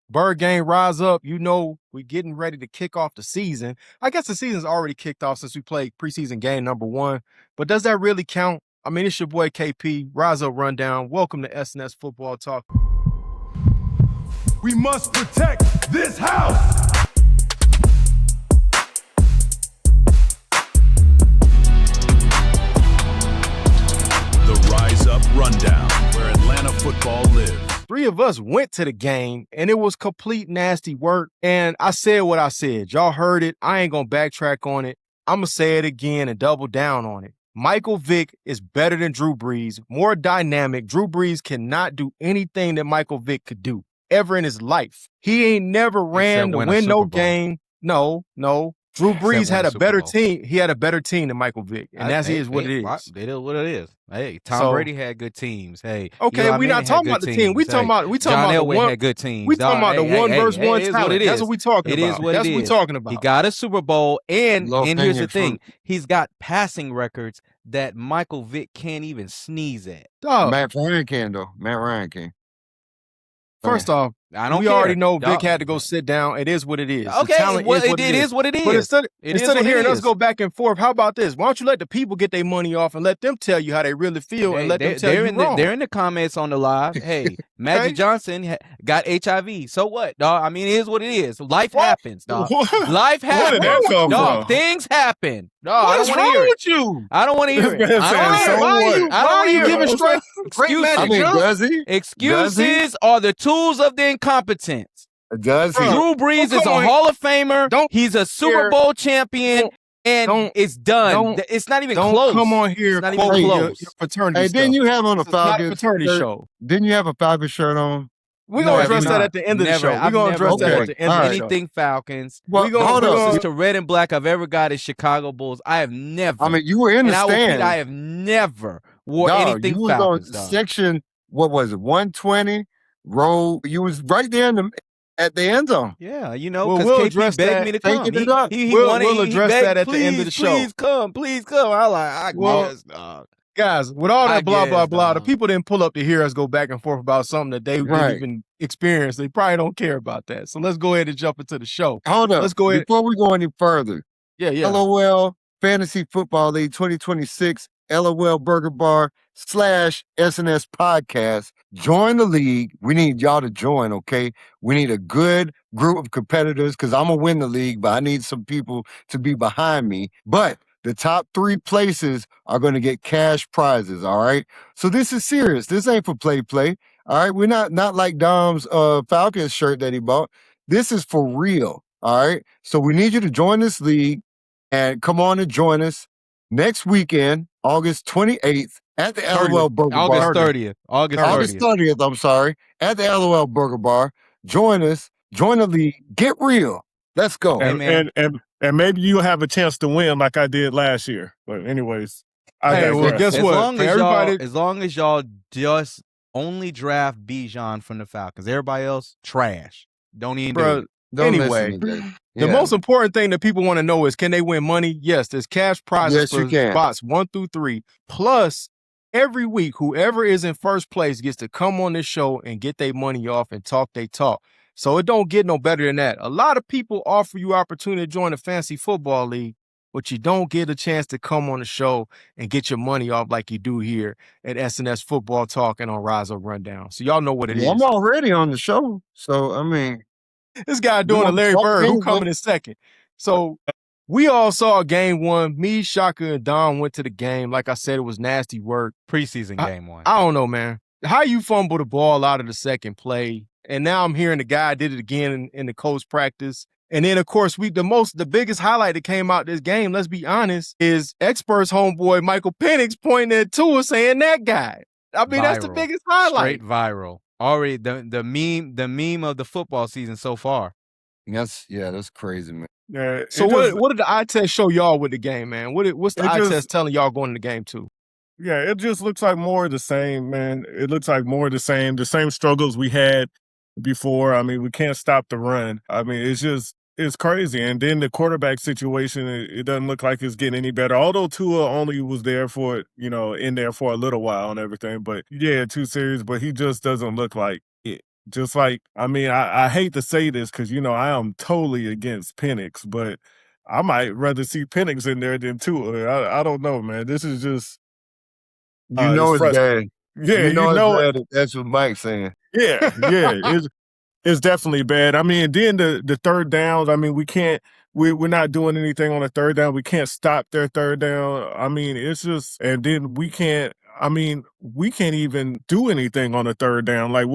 Bird Gang, rise up. You know, we're getting ready to kick off the season. I guess the season's already kicked off since we played preseason game number 1. But does that really count? I mean, it's your boy KP, Rise Up Rundown. Welcome to SNS Football Talk. We must protect this house. The Rise Up Rundown, where Atlanta football lives. 3 of us went to the game, and it was complete nasty work. And I said what I said. Y'all heard it. I ain't going to backtrack on it. I'm going to say it again and double down on it. Michael Vick is better than Drew Brees, more dynamic. Drew Brees cannot do anything that Michael Vick could do ever in his life. He ain't never ran to win no game. No. Drew Brees had a better team. He had a better team than Michael Vick, and what it is. It is what it is. Hey, Tom Brady had good teams. Hey, okay, we're not talking about the team. We talking about the one. Had good teams. We talking about the 1 versus 1 talent. That's what we talking about. It is what That's it is. what we talking about. He got a Super Bowl, and here's the thing: he's got passing records that Michael Vick can't even sneeze at. Matt Ryan can though. Matt Ryan can. First off, we already know Vic had to go sit down. It is what it is. Okay, it is what it is. But instead of hearing us go back and forth, how about this? Why don't you let the people get their money off and let them tell you how they really feel and let them tell you wrong? They're in the comments on the live. Hey, Magic Johnson got HIV. So what, dog? I mean, it is what it is. Life happens, dog. Life happens. Where did that come from? Things happen. Dog, what is wrong with you? I don't want to hear it. Why are you giving straight excuses? Excuses are the tools of the incompetent. Does he? Drew Brees is a Hall of Famer. He's a Super Bowl champion, and it's done. It's not even close. Come on here. It's not even close. Your fraternity hey, stuff. didn't you have on a Falcon fraternity show? Didn't you have a Falcon shirt on? We're going to address that at the end of the show. We're going to address that at the end of the show. Anything Falcons. Well, closest to red and black I've ever got is Chicago Bulls. I have never. I mean, you were in the stand. I have never wore anything you Falcons. Was on section, what was it, 120? Row. You was right there at the end zone. Yeah, because we'll KP begged me to come. We'll address that at the end of the show. Please come. I guess, dog. Guys, with all that blah, the people didn't pull up to hear us go back and forth about something that they didn't even experience. They probably don't care about that. So let's go ahead and jump into the show. Hold up. Let's go ahead. Before we go any further. Yeah. LOL Fantasy Football League 2026, LOL Burger Bar / SNS Podcast. Join the league. We need y'all to join, okay? We need a good group of competitors because I'm going to win the league, but I need some people to be behind me. But the top 3 places are going to get cash prizes, all right? So this is serious. This ain't for play, all right? We're not like Dom's Falcons shirt that he bought. This is for real, all right? So we need you to join this league and come on and join us next weekend, August 28th at the LOL Burger Bar. August 30th, I'm sorry, at the LOL Burger Bar. Join us, join the league, get real. Let's go. And maybe you'll have a chance to win like I did last year. But anyways, guess what? As long as y'all just only draft Bijan from the Falcons, everybody else trash. Don't even do it. Anyway, the most important thing that people want to know is, can they win money? Yes, there's cash prizes for spots 1 through 3. Plus, every week, whoever is in first place gets to come on this show and get their money off and talk their talk. So it don't get no better than that. A lot of people offer you opportunity to join the Fantasy Football League, but you don't get a chance to come on the show and get your money off like you do here at SNS Football Talk and on Rise Up Rundown. So y'all know what it is. I'm already on the show. So, I mean. This guy doing a Larry Bird, who coming in second. So we all saw game 1. Me, Shaka, and Don went to the game. Like I said, it was nasty work. Preseason game 1. I don't know, man. How you fumble the ball out of the second play? And now I'm hearing the guy did it again in the Colts practice. And then, of course, the biggest highlight that came out this game, let's be honest, is experts homeboy Michael Penix pointing at Tua saying that guy. I mean, that's the biggest highlight. Straight viral. Already the meme of the football season so far. That's crazy, man. Yeah, so what did the eye test show y'all with the game, man? What's the eye test telling y'all going in the game too? Yeah, it just looks like more of the same, man. It looks like more of the same struggles we had before. I mean, we can't stop the run. I mean, it's crazy. And then the quarterback situation, it doesn't look like it's getting any better. Although Tua only was there for, in there for a little while and everything. But yeah, 2 series, but he just doesn't look like it. Just like, I mean, I hate to say this because, you know, I am totally against Penix, but I might rather see Penix in there than Tua. I don't know, man. This is just it's bad. Yeah, it's bad. That's what Mike's saying. Yeah, it's definitely bad. I mean, then the third downs, I mean, we're not doing anything on the third down. We can't stop their third down. I mean, it's just, and then we can't even do anything on the third down. Like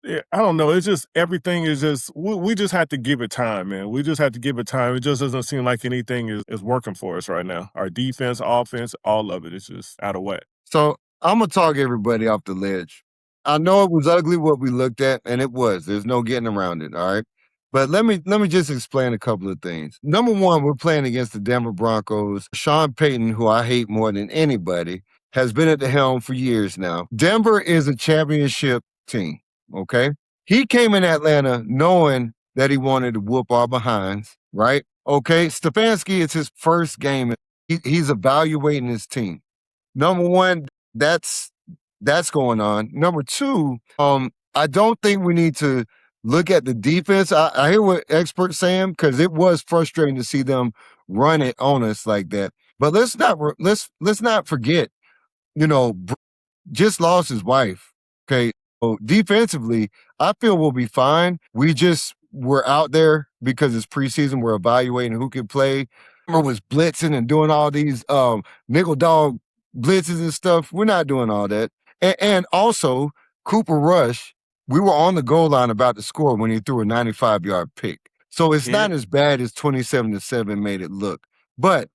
I don't know. It's just, everything is just, we just have to give it time, man. We just have to give it time. It just doesn't seem like anything is working for us right now. Our defense, offense, all of it is just out of whack. So I'm going to talk everybody off the ledge. I know it was ugly what we looked at, and it was. There's no getting around it, all right? But let me just explain a couple of things. Number one, we're playing against the Denver Broncos. Sean Payton, who I hate more than anybody, has been at the helm for years now. Denver is a championship team. Okay. He came in Atlanta knowing that he wanted to whoop our behinds, right? Okay. Stefanski, it's his first game. He's evaluating his team. Number one, that's going on. Number two, I don't think we need to look at the defense. I hear what experts saying, because it was frustrating to see them run it on us like that. But let's not forget, you know, just lost his wife. Okay. So defensively, I feel we'll be fine. We're out there because it's preseason. We're evaluating who can play. Was blitzing and doing all these nickel dog blitzes and stuff. We're not doing all that. And also, Cooper Rush, we were on the goal line about to score when he threw a 95-yard pick. So it's not as bad as 27-7 made it look. But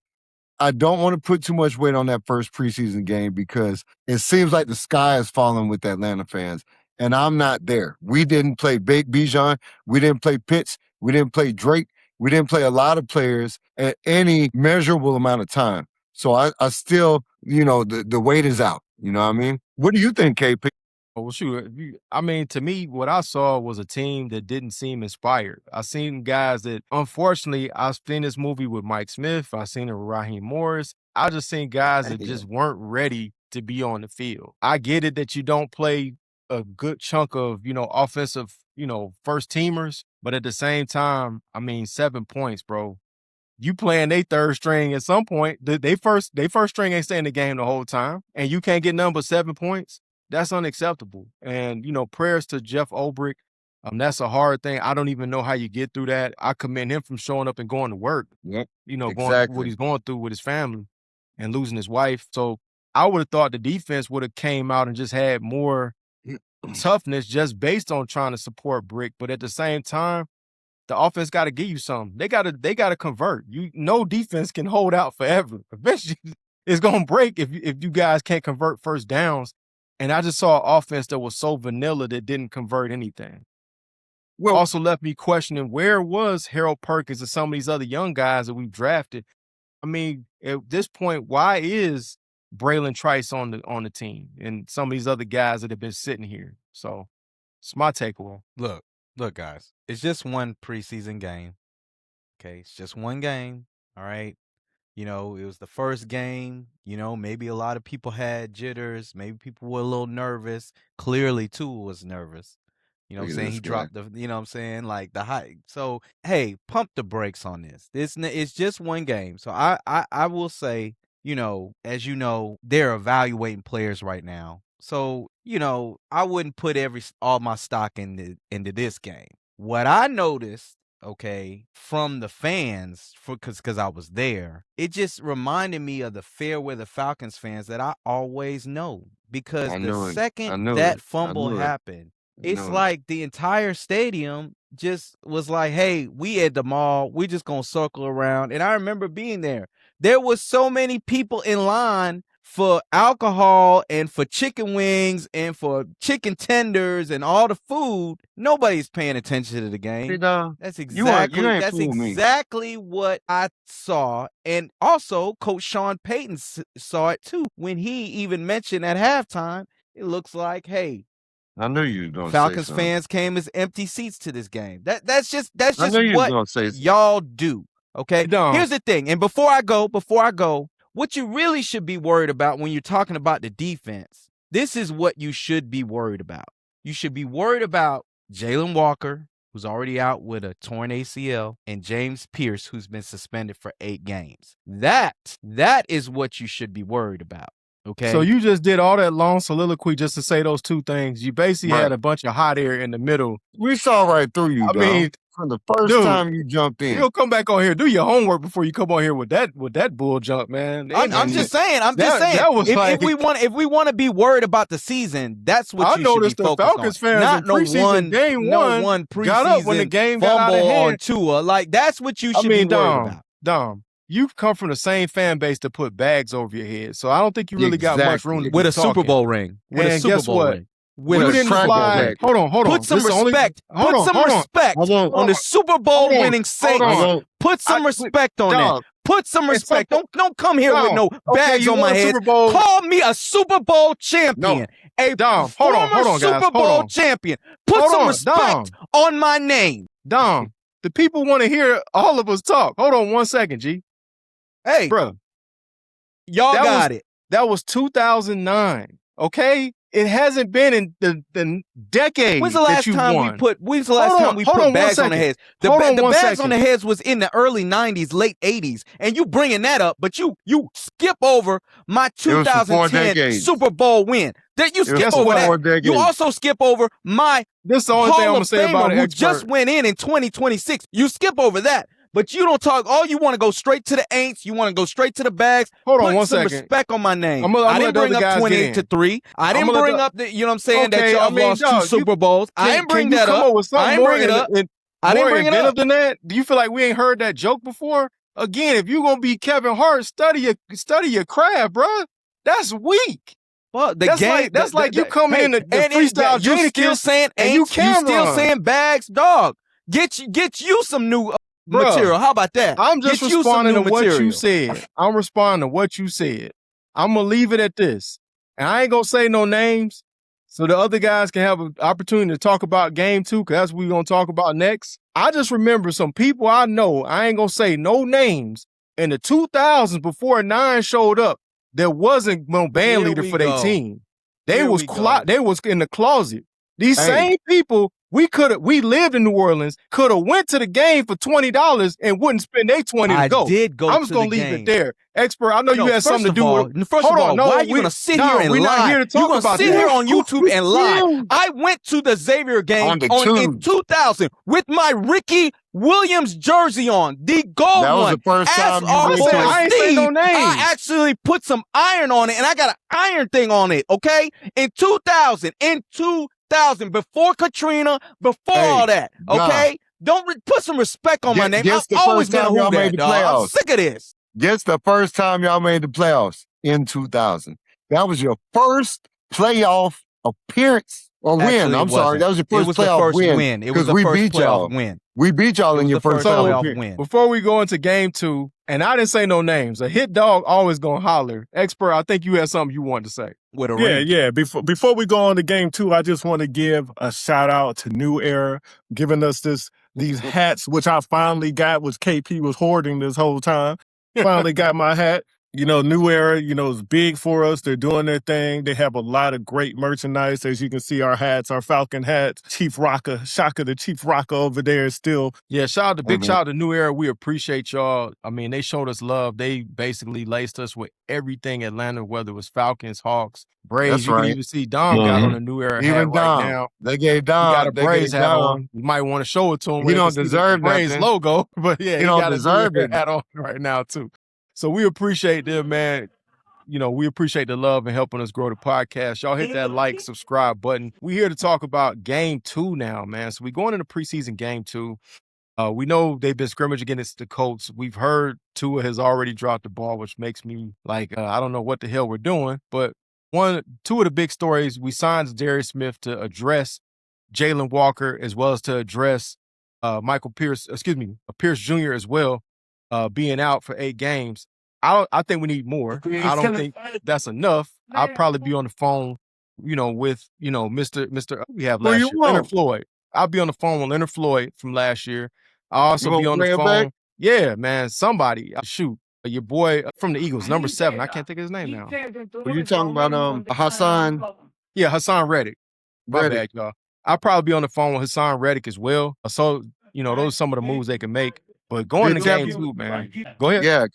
I don't want to put too much weight on that first preseason game because it seems like the sky is falling with Atlanta fans, and I'm not there. We didn't play Bijan. We didn't play Pitts. We didn't play Drake. We didn't play a lot of players at any measurable amount of time. So I still, you know, the weight is out. You know what I mean? What do you think, KP? Well, shoot. I mean, to me, what I saw was a team that didn't seem inspired. I seen guys that, unfortunately, I've seen this movie with Mike Smith. I've seen it with Raheem Morris. I just seen guys that just weren't ready to be on the field. I get it that you don't play a good chunk of, you know, offensive, you know, first teamers, but at the same time, I mean, 7 points, bro. You playing they third string at some point. They first string ain't staying in the game the whole time, and you can't get nothing but 7 points. That's unacceptable. And, you know, prayers to Jeff Ulbrich. That's a hard thing. I don't even know how you get through that. I commend him from showing up and going to work. Yep, you know, going what he's going through with his family and losing his wife. So I would have thought the defense would have came out and just had more toughness just based on trying to support Brick. But at the same time, the offense got to give you something. They got to convert. No defense can hold out forever. Eventually, it's gonna break if you guys can't convert first downs. And I just saw an offense that was so vanilla that didn't convert anything. Well, also left me questioning, where was Harold Perkins and some of these other young guys that we've drafted? I mean, at this point, why is Braylon Trice on the team and some of these other guys that have been sitting here? So it's my takeaway. Look, guys, it's just one preseason game. Okay, it's just one game. All right. You know, it was the first game. You know, maybe a lot of people had jitters. Maybe people were a little nervous. Clearly, Tua was nervous. You know what I'm saying? He dropped you know what I'm saying? Like the high. So, hey, pump the brakes on this. It's just one game. So I will say, you know, as you know, they're evaluating players right now. So, you know, I wouldn't put all my stock into this game. What I noticed, okay, from the fans, because I was there, it just reminded me of the fair weather Falcons fans that I always know. Because the second that fumble happened, it's like the entire stadium just was like, hey, we at the mall, we just gonna circle around. And I remember being there. There was so many people in line for alcohol and for chicken wings and for chicken tenders and all the food. Nobody's paying attention to the game. That's exactly what I saw. And also, Coach Sean Payton saw it too. When he even mentioned at halftime, it looks like, hey, I knew you were going to say Falcons fans came as empty seats to this game. That's just what y'all do. Okay. Here's the thing. And before I go, what you really should be worried about when you're talking about the defense, this is what you should be worried about. You should be worried about Jalen Walker, who's already out with a torn ACL, and James Pierce, who's been suspended for 8 games. That is what you should be worried about. Okay. So you just did all that long soliloquy just to say those two things. You basically had a bunch of hot air in the middle. We saw right through you, I mean, from the first time you jumped in. You'll come back on here, do your homework before you come on here with that bull junk, man. I'm just saying. That was if we want to be worried about the season, that's what you should be focused on. I noticed the Falcons fans not in preseason game one preseason got up when the game got out of hand. On Tua. Like, that's what you should be worried about. Dom, you come from the same fan base to put bags over your head, so I don't think you really got much room to with be a Super Bowl ring. With a Super Bowl ring. When you didn't fly, hold on. Put some respect. Put some respect on the Super Bowl winning Saints. Put some respect on that. Put some respect. Don't come here with no bags on my head. Call me a Super Bowl champion. A former Super Bowl champion. Put some respect on my name. Dom, the people want to hear all of us talk. Hold on 1 second, G. Hey, bro. Y'all got it. That was 2009. Okay? It hasn't been in the decades. When's the last time we put bags on the heads? The bags on the heads was in the early 90s, late 80s, and you bringing that up, but you skip over my 2010 Super Bowl win. That you skip over that. You also skip over my this is the only thing I'm gonna say about it, who just went in 2026. You skip over that. But you don't talk. All you want to go straight to the Aints. You want to go straight to the bags. Hold on 1 second. second. Respect on my name. I didn't bring up 28-3. I didn't bring up the. You know what I'm saying? That y'all lost 2 Super Bowls. I didn't bring that up. I didn't bring it up. I didn't bring it up. Than that, do you feel like we ain't heard that joke before? Again, if you gonna be Kevin Hart, study your craft, bro. That's weak. Well, that's like you come in the freestyle. You still saying Aints? You still saying bags, dog? Get you some new. Material. How about that? I'm just responding to what you said. I'm responding to what you said. I'm going to leave it at this. And I ain't going to say no names so the other guys can have an opportunity to talk about game 2 because that's what we're going to talk about next. I just remember some people I know, I ain't going to say no names, in the 2000s before 9 showed up, there wasn't no band leader for their team. They was in the closet. These same people, we lived in New Orleans, could have went to the game for $20 and wouldn't spend their $20 to go. I did go. I'm just gonna leave it there. Expert, I know you had something to do with. First of all, why are you gonna sit here and lie? Not here to talk you're gonna sit here on YouTube and lie. I went to the Xavier game in 2000 with my Ricky Williams jersey on, the gold one. That was the first time you went to I ain't say no names. I actually put some iron on it, and I got an iron thing on it. Okay, in 2000, before Katrina, before all that, okay? Don't put some respect on my name. I've always been a Who Dat, dog. I'm sick of this. Guess the first time y'all made the playoffs in 2000. That was your first playoff appearance or win. I'm sorry. That was your first playoff win. It was the first playoff win. We beat y'all in your first playoff win. Before we go into game 2, and I didn't say no names, a hit dog always gonna holler. Expert, I think you had something you wanted to say. With a ring. Yeah. Before we go on to game 2, I just want to give a shout out to New Era giving us these hats, which I finally got, which KP was hoarding this whole time. Finally got my hat. You know, New Era, is big for us. They're doing their thing. They have a lot of great merchandise. As you can see, our hats, our Falcon hats. Chief Rocker, Shaka, the Chief Rocker over there is still. Yeah, shout out to New Era. We appreciate y'all. I mean, they showed us love. They basically laced us with everything Atlanta, whether it was Falcons, Hawks, Braves. That's you right. can even see Dom got on the New Era hat right now. They gave Dom. He got a Braves hat on. You might want to show it to him. He don't deserve that Braves logo, but yeah, he don't deserve it. Hat on right now too. So we appreciate them, man. We appreciate the love and helping us grow the podcast. Y'all hit that like, subscribe button. We're here to talk about game 2 now, man. So we're going into preseason game 2. We know they've been scrimmaging against the Colts. We've heard Tua has already dropped the ball, which makes me like, I don't know what the hell we're doing. But two of the big stories, we signed Darius Smith to address Jalen Walker as well as to address Pierce Jr. as well, being out for 8 games. I think we need more. I don't think that's enough. I'll probably be on the phone, with, Mr. We have last year, Leonard Floyd. I'll be on the phone with Leonard Floyd from last year. I'll also be on the phone. Back? Yeah, man, somebody. Shoot. Your boy from the Eagles, number 7. I can't think of his name now. Were you talking about Hassan? Yeah, Hassan Reddick. My bad, y'all. I'll probably be on the phone with Hassan Reddick as well. So, those are some of the moves they can make. But going to game 2, man. Go ahead. Yeah.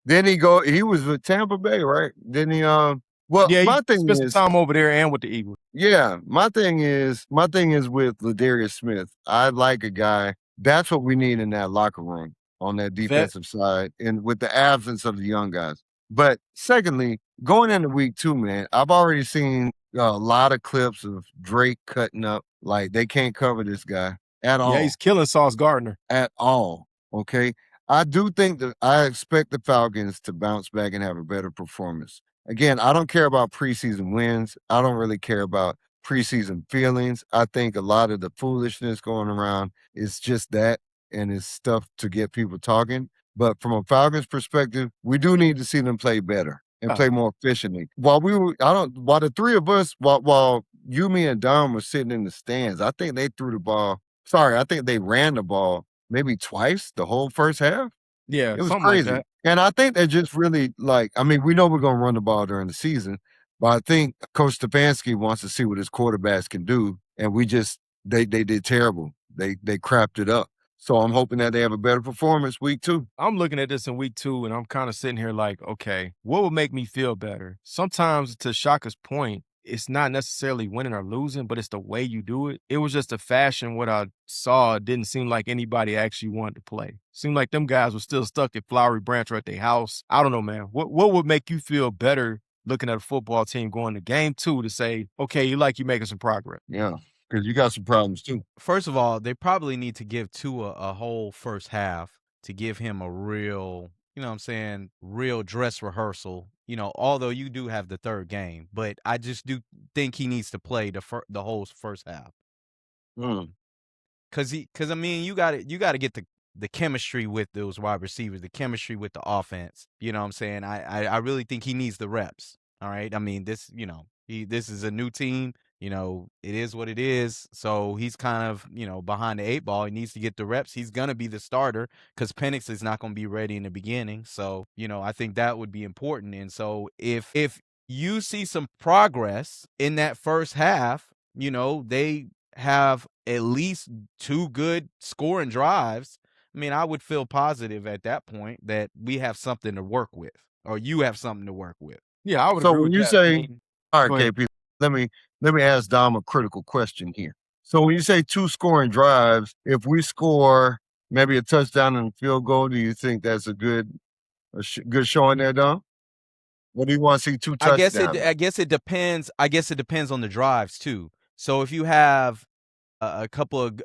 Then he was with Tampa Bay, right? Then he he spent some time over there and with the Eagles. Yeah, my thing is with Ladarius Smith. I like a guy. That's what we need in that locker room on that defensive side, and with the absence of the young guys. But secondly, going into week 2, man, I've already seen a lot of clips of Drake cutting up. Like, they can't cover this guy at all. Yeah, he's killing Sauce Gardner. At all, okay? I do think that I expect the Falcons to bounce back and have a better performance. Again, I don't care about preseason wins. I don't really care about preseason feelings. I think a lot of the foolishness going around is just that, and it's stuff to get people talking. But from a Falcons perspective, we do need to see them play better and play more efficiently. While the three of us, while you, me, and Dom were sitting in the stands, I think they threw the ball. I think they ran the ball maybe twice the whole first half. Yeah, it was crazy. Like that. And I think they're just really we know we're going to run the ball during the season, but I think Coach Stefanski wants to see what his quarterbacks can do. And they did terrible. They crapped it up. So I'm hoping that they have a better performance week 2. I'm looking at this in week 2, and I'm kind of sitting here like, okay, what would make me feel better? Sometimes, to Shaka's point, it's not necessarily winning or losing, but it's the way you do it. It was just a fashion. What I saw didn't seem like anybody actually wanted to play. Seemed like them guys were still stuck at Flowery Branch or at their house. I don't know, man. What would make you feel better looking at a football team going to game 2 to say, okay, you're making some progress? Yeah, because you got some problems too. First of all, they probably need to give Tua a whole first half to give him a real, real dress rehearsal. Although you do have the third game, but I just do think he needs to play the whole first half. Because you got to get the chemistry with those wide receivers, the chemistry with the offense. You know what I'm saying? I really think he needs the reps. All right. I mean, this is a new team. It is what it is. So he's kind of, behind the 8 ball. He needs to get the reps. He's going to be the starter because Penix is not going to be ready in the beginning. So, I think that would be important. And so if you see some progress in that first half, they have at least 2 good scoring drives. I mean, I would feel positive at that point that we have something to work with, or you have something to work with. Yeah, I would. So agree when with you that. say, all right, KP, let me ask Dom a critical question here. So when you say 2 scoring drives, if we score maybe a touchdown and a field goal, do you think that's a good showing there, Dom? What do you want to see 2 touchdowns? I guess it depends. I guess it depends on the drives too. So if you have a couple of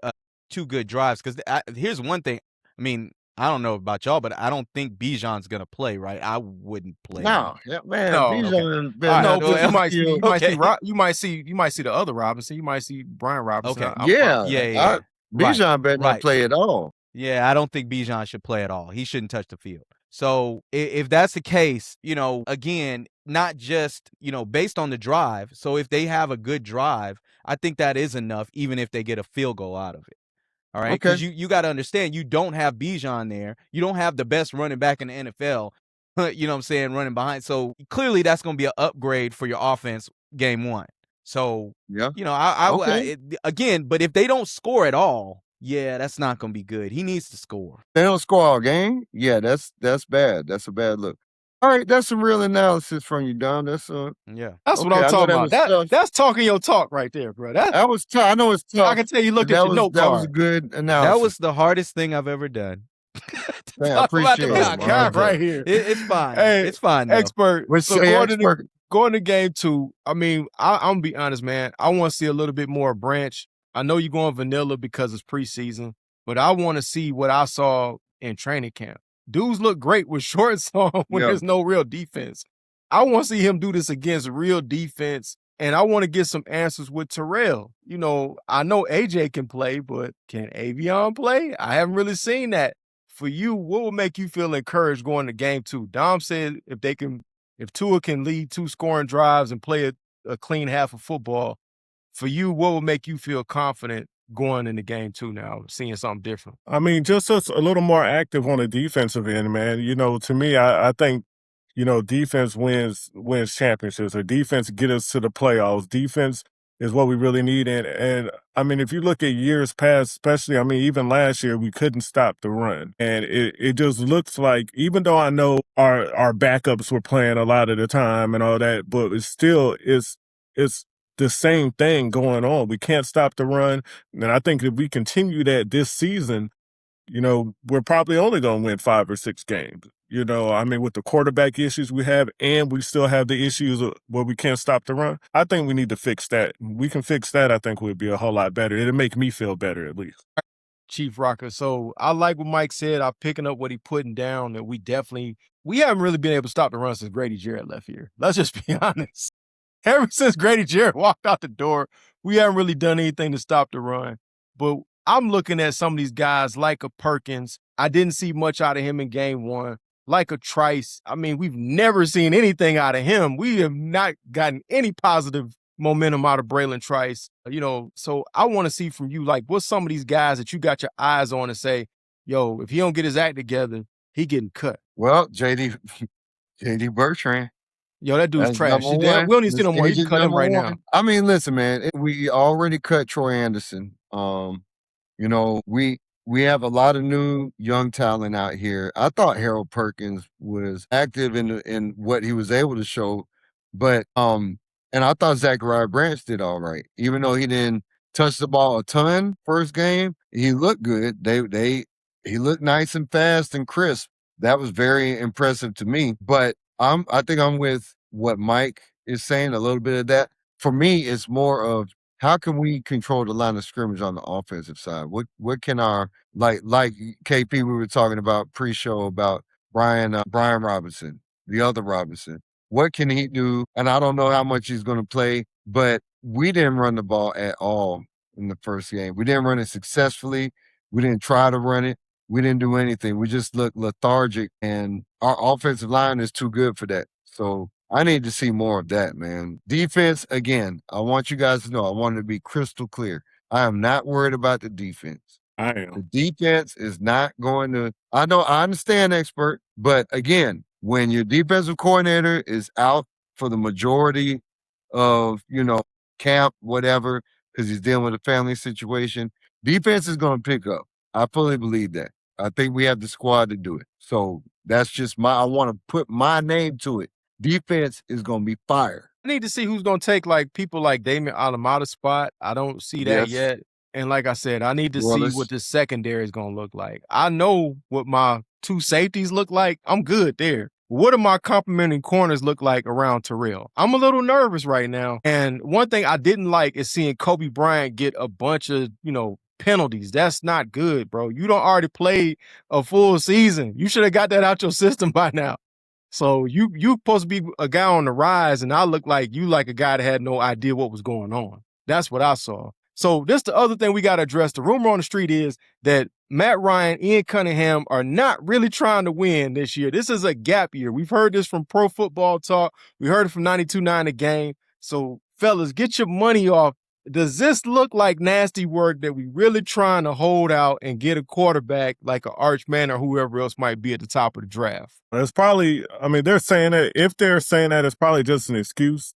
2 good drives, because here's one thing. I mean, I don't know about y'all, but I don't think Bijan's gonna play, right? I wouldn't play. No, yeah, man. No, Bijan, but you might see the other Robinson. You might see Brian Robinson. Okay. Yeah. Bijan better not play at all. Yeah, I don't think Bijan should play at all. He shouldn't touch the field. So if that's the case, again, not just, based on the drive. So if they have a good drive, I think that is enough, even if they get a field goal out of it. All right, because you got to understand, you don't have Bijan there. You don't have the best running back in the NFL, you know what I'm saying, running behind. So clearly that's going to be an upgrade for your offense game 1. So, yeah, again, but if they don't score at all, yeah, that's not going to be good. He needs to score. They don't score all game? Yeah, that's bad. That's a bad look. All right, that's some real analysis from you, Don. That's what I'm talking about. That's talking your talk right there, bro. That was tough. I know it's tough. I can tell you looked at your note card. That was a good analysis. That was the hardest thing I've ever done. Man, I appreciate it. Right here. It's fine. Hey, it's fine. Expert. So going to game 2, I mean, I'm going to be honest, man. I want to see a little bit more Branch. I know you're going vanilla because it's preseason, but I want to see what I saw in training camp. Dudes look great with shorts on when there's no real defense. I want to see him do this against real defense, and I want to get some answers with Terrell. I know AJ can play, but can Avion play? I haven't really seen that. For you, what would make you feel encouraged going to game 2? Dom said if Tua can lead 2 scoring drives and play a clean half of football, for you, what would make you feel confident going into game 2 now, seeing something different? I mean, just us a little more active on the defensive end, man. To me, I think, defense wins championships, or defense get us to the playoffs. Defense is what we really need. And I mean, if you look at years past, especially, I mean, even last year, we couldn't stop the run. And it just looks like, even though I know our backups were playing a lot of the time and all that, but it's the same thing going on. We can't stop the run. And I think if we continue that this season, you know, we're probably only going to win 5 or 6 games. You know, I mean, with the quarterback issues we have, and we still have the issues where we can't stop the run, I think we need to fix that. We can fix that. I think we'd be a whole lot better. It'll make me feel better, at least. Chief Rocker. So I like what Mike said. I'm picking up what he putting down, that we haven't really been able to stop the run since Grady Jarrett left here. Let's just be honest. Ever since Grady Jarrett walked out the door, we haven't really done anything to stop the run. But I'm looking at some of these guys like a Perkins. I didn't see much out of him in game 1. Like a Trice. I mean, we've never seen anything out of him. We have not gotten any positive momentum out of Braylon Trice. You know, so I want to see from you, like, what's some of these guys that you got your eyes on and say, yo, if he don't get his act together, he getting cut. Well, JD Bertrand. Yo, that dude's trash. We don't need to see no more. You can cut him right now. I mean, listen, man, we already cut Troy Anderson. You know, we have a lot of new young talent out here. I thought Harold Perkins was active in what he was able to show, but and I thought Zachariah Branch did all right, even though he didn't touch the ball a ton first game. He looked good. He looked nice and fast and crisp. That was very impressive to me. But I think I'm with what Mike is saying. A little bit of that. For me, it's more of, how can we control the line of scrimmage on the offensive side? What can our, like KP, we were talking about pre-show about Brian Robinson, the other Robinson. What can he do? And I don't know how much he's going to play, but we didn't run the ball at all in the first game. We didn't run it successfully. We didn't try to run it. We didn't do anything. We just looked lethargic, and our offensive line is too good for that. So I need to see more of that, man. Defense, again, I want you guys to know, I want to be crystal clear. I am not worried about the defense. I am. The defense is not going to, I understand, expert, but again, when your defensive coordinator is out for the majority of, you know, camp, whatever, because he's dealing with a family situation, defense is going to pick up. I fully believe that. I think we have the squad to do it. So that's just I want to put my name to it. Defense is going to be fire. I need to see who's going to take, like, people like Damon Alamada's spot. I don't see that yet. And like I said, I need to see what the secondary is going to look like. I know what my 2 safeties look like. I'm good there. What do my complementing corners look like around Terrell? I'm a little nervous right now. And one thing I didn't like is seeing Kobe Bryant get a bunch of, you know, penalties. That's not good, bro. You don't already play a full season. You should have got that out your system by now. So you supposed to be a guy on the rise, and I look like you like a guy that had no idea what was going on. That's what I saw. So this the other thing we got to address. The rumor on the street is that Matt Ryan, Ian Cunningham are not really trying to win this year. This is a gap year. We've heard this from Pro Football Talk. We heard it from 92.9 The Game. So fellas, get your money off. Does this look like nasty work that we really trying to hold out and get a quarterback like an Archman or whoever else might be at the top of the draft? It's probably, I mean, they're saying that, if they're saying that, it's probably just an excuse,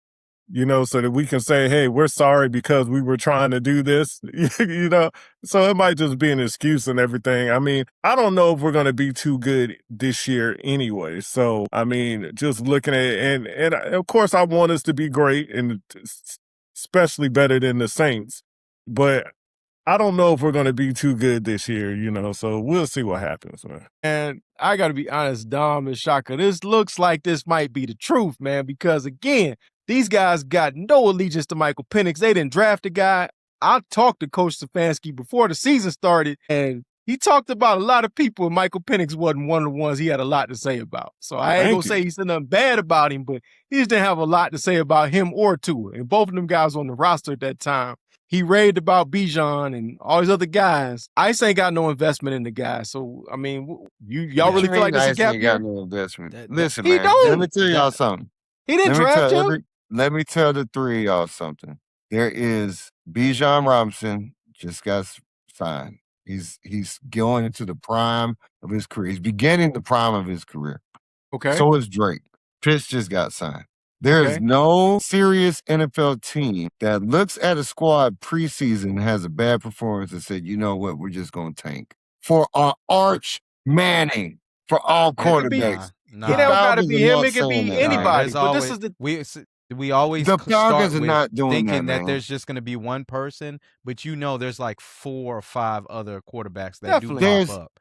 you know, so that we can say, hey, we're sorry because we were trying to do this, you know? So it might just be an excuse and everything. I mean, I don't know if we're going to be too good this year anyway. So, I mean, just looking at it, and of course I want us to be great and especially better than the Saints, but I don't know if we're going to be too good this year, you know, so we'll see what happens, man. And I got to be honest, Dom and Shaka, this looks like this might be the truth, man, because, again, these guys got no allegiance to Michael Penix. They didn't draft a guy. I talked to Coach Stefanski before the season started, and he talked about a lot of people, and Michael Penix wasn't one of the ones he had a lot to say about. So I ain't going to say he said nothing bad about him, but he just didn't have a lot to say about him or Tua. And both of them guys on the roster at that time. He raved about Bijan and all these other guys. Ice ain't got no investment in the guy. So, I mean, y'all really feel like this is a gap year? Got no investment. Listen, he man, don't. let me tell y'all something. He didn't draft him. Let me tell the 3 of y'all something. There is Bijan Robinson just got signed. He's going into the prime of his career. He's beginning the prime of his career. Okay. So is Drake. Pitts just got signed. There is no serious NFL team that looks at a squad preseason and has a bad performance and said, you know what, we're just going to tank. For our Arch Manning, for all quarterbacks. It don't got to be him. It could be anybody. But this is we always the Falcons are not doing thinking that, that there's just going to be one person, but there's like 4 or 5 other quarterbacks that do pop up.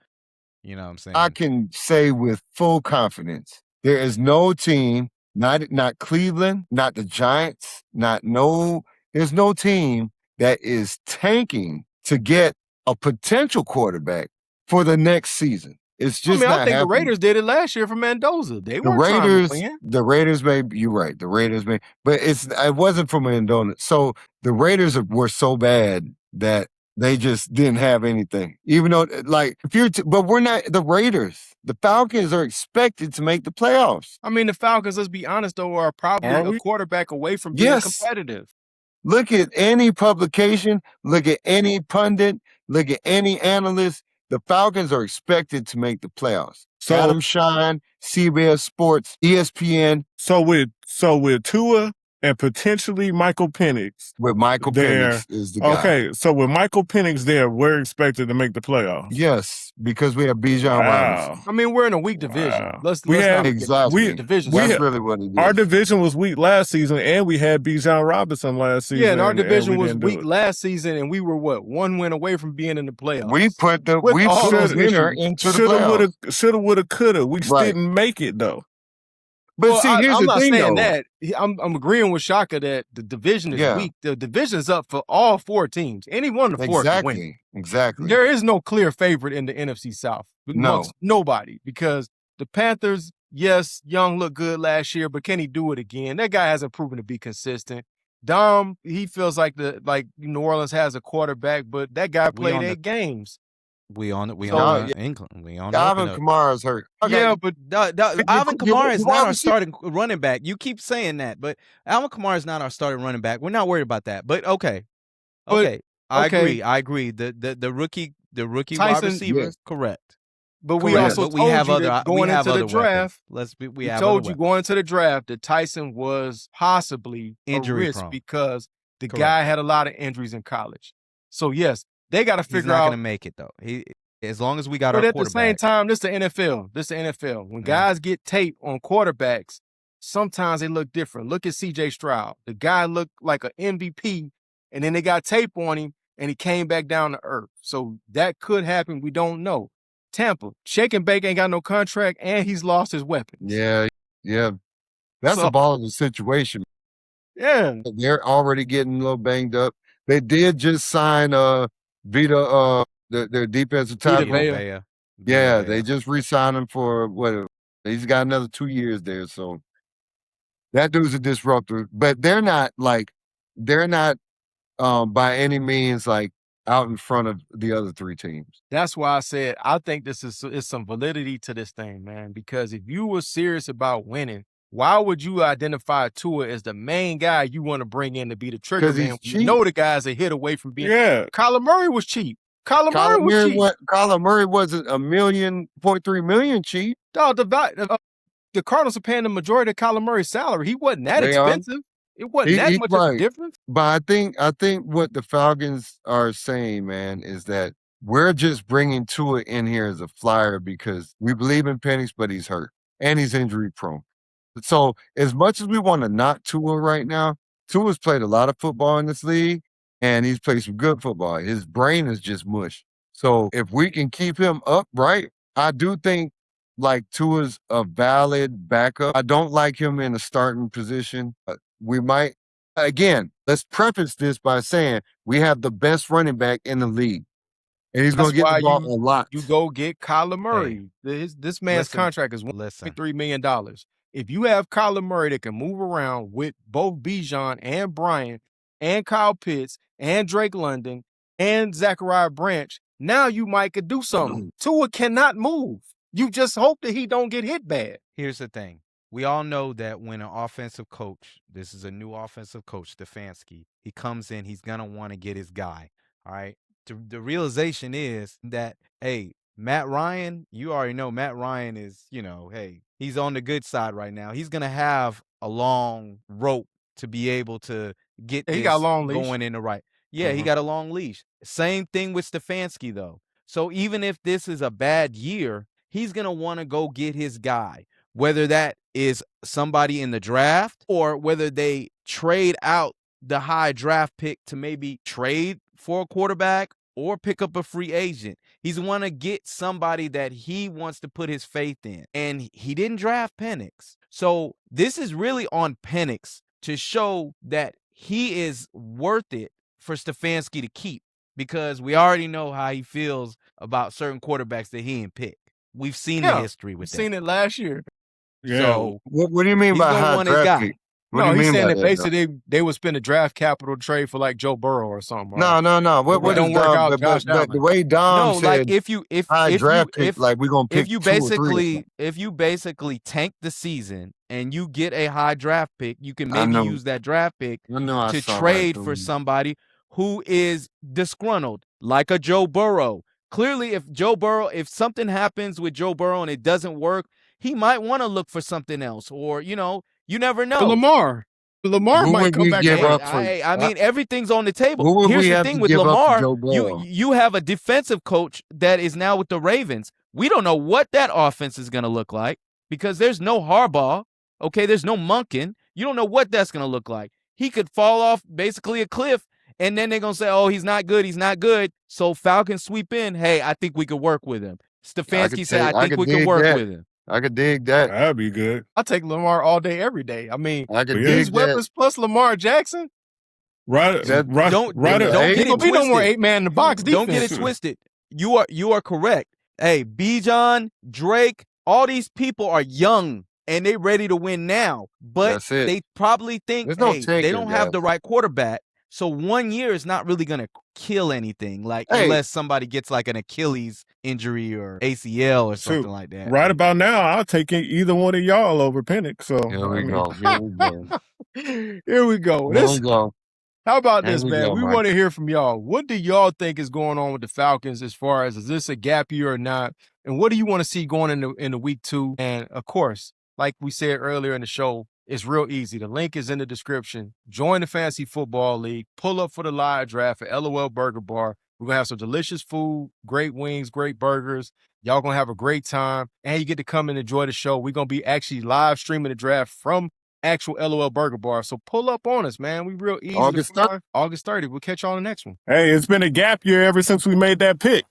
You know what I'm saying? I can say with full confidence, there is no team, not Cleveland, not the Giants, there's no team that is tanking to get a potential quarterback for the next season. It's just I think the Raiders did it last year for Mendoza. They weren't trying to win. The Raiders you're right. The Raiders but it wasn't for Mendoza. So the Raiders were so bad that they just didn't have anything. Even though, but we're not the Raiders. The Falcons are expected to make the playoffs. I mean, the Falcons, let's be honest, though, are probably a quarterback away from being competitive. Look at any publication, look at any pundit, look at any analyst. The Falcons are expected to make the playoffs. So Adam Shine, CBS Sports, ESPN. So with Tua and potentially Michael Penix. With Michael Penix is the guy. Okay, so with Michael Penix there, we're expected to make the playoffs. Yes, because we have Bijan Robinson. I mean, we're in a weak division. That's really what it is. Our division was weak last season, and we had Bijan Robinson last season. Yeah, and our division was weak last season, and we were, 1 win away from being in the playoffs. We put the winner into the playoffs. Shoulda, woulda, coulda. We just didn't make it, though. But see, here's I'm the thing, saying that. I'm agreeing with Shaka that the division is weak. The division is up for all 4 teams. Any one of the 4 can win. Exactly. There is no clear favorite in the NFC South. No. Nobody. Because the Panthers, yes, Young looked good last year, but can he do it again? That guy hasn't proven to be consistent. Dom, he feels like New Orleans has a quarterback, but that guy played 8 games. We on England. We on Alvin Kamara's hurt. Okay. Yeah, but Alvin Kamara is not our starting running back. You keep saying that, but Alvin Kamara is not our starting running back. We're not worried about that. But okay. I agree. The rookie Tyson, wide receiver, correct. But we also told you that going into the draft. We told you going into the draft that Tyson was possibly injury risk because the guy had a lot of injuries in college. So yes. They got to figure out. He's not going to make it, though. As long as we got our quarterback. But at the same time, this is the NFL. When guys get tape on quarterbacks, sometimes they look different. Look at C.J. Stroud. The guy looked like an MVP, and then they got tape on him, and he came back down to earth. So that could happen. We don't know. Tampa, Shake and Bake ain't got no contract, and he's lost his weapons. Yeah. That's a volatile situation. Yeah. They're already getting a little banged up. They did just sign Vita, their defensive tackle. Yeah, they just re-signed him for he's got another 2 years there. So that dude's a disruptor. But they're not by any means out in front of the other 3 teams. That's why I said I think this is some validity to this thing, man. Because if you were serious about winning, why would you identify Tua as the main guy you want to bring in to be the trigger man? You know the guy's a hit away from being. Yeah. Kyler Murray was cheap. Kyler Murray wasn't $1.3 million cheap. No, the Cardinals are paying the majority of Kyler Murray's salary. He wasn't that expensive. It wasn't that much of a difference. But I think what the Falcons are saying, man, is that we're just bringing Tua in here as a flyer because we believe in Penix, but he's hurt and he's injury prone. So as much as we want to knock Tua right now, Tua's played a lot of football in this league, and he's played some good football. His brain is just mush. So if we can keep him upright, I do think Tua's a valid backup. I don't like him in a starting position. We might, again, let's preface this by saying we have the best running back in the league. And he's going to get the ball a lot. You go get Kyler Murray. This man's contract is $1.3 million. If you have Kyler Murray that can move around with both Bijan and Bryant and Kyle Pitts and Drake London and Zachariah Branch, now you might could do something. Tua cannot move. You just hope that he don't get hit bad. Here's the thing. We all know that when an offensive coach, this is a new offensive coach, Stefanski, he comes in, he's going to want to get his guy, all right? The realization is that, hey, Matt Ryan, you already know Matt Ryan is, He's on the good side right now. He's going to have a long rope to be able to get He this got a long leash. going in the right. Yeah, he got a long leash. Same thing with Stefanski, though. So even if this is a bad year, he's going to want to go get his guy, whether that is somebody in the draft or whether they trade out the high draft pick to maybe trade for a quarterback or pick up a free agent. He's want to get somebody that he wants to put his faith in. And he didn't draft Penix. So this is really on Penix to show that he is worth it for Stefanski to keep, because we already know how he feels about certain quarterbacks that he didn't pick. We've seen the history with that. We've seen it last year. Yeah. So what do you mean by high draft pick? No, he's saying that basically they would spend a draft capital trade for like Joe Burrow or something. Right? No. What don't work out? But the way Dom said, like if you draft pick, like we're gonna pick if you basically tank the season and you get a high draft pick, you can maybe use that draft pick to trade for somebody who is disgruntled, like a Joe Burrow. Clearly, if something happens with Joe Burrow and it doesn't work, he might want to look for something else, or you never know. Lamar might come back. I mean, everything's on the table. Here's the thing with Lamar. You have a defensive coach that is now with the Ravens. We don't know what that offense is going to look like because there's no Harbaugh. Okay, there's no Monken. You don't know what that's going to look like. He could fall off basically a cliff, and then they're going to say, oh, he's not good. He's not good. So Falcons sweep in. Hey, I think we could work with him. Stefanski said, I think we could work with him. I could dig that. That'd be good. I take Lamar all day, every day. I mean, these weapons plus Lamar Jackson. Don't get it twisted. No more 8-man in the box defense. Don't get it twisted. You are correct. Hey, Bijan, Drake, all these people are young and they ready to win now. But they probably think they don't have the right quarterback. So 1 year is not really going to kill anything, unless somebody gets like an Achilles injury or ACL or something like that. Right about now, I'll take either one of y'all over Penix. So here we go. Here we go. How about this, man? We want to hear from y'all. What do y'all think is going on with the Falcons as far as, is this a gap year or not? And what do you want to see going into week 2? And of course, like we said earlier in the show, it's real easy. The link is in the description. Join the Fantasy Football League. Pull up for the live draft at LOL Burger Bar. We're going to have some delicious food, great wings, great burgers. Y'all going to have a great time. And you get to come and enjoy the show. We're going to be actually live streaming the draft from actual LOL Burger Bar. So pull up on us, man. We real easy. August 30th. August 30th. We'll catch y'all on the next one. Hey, it's been a gap year ever since we made that pick.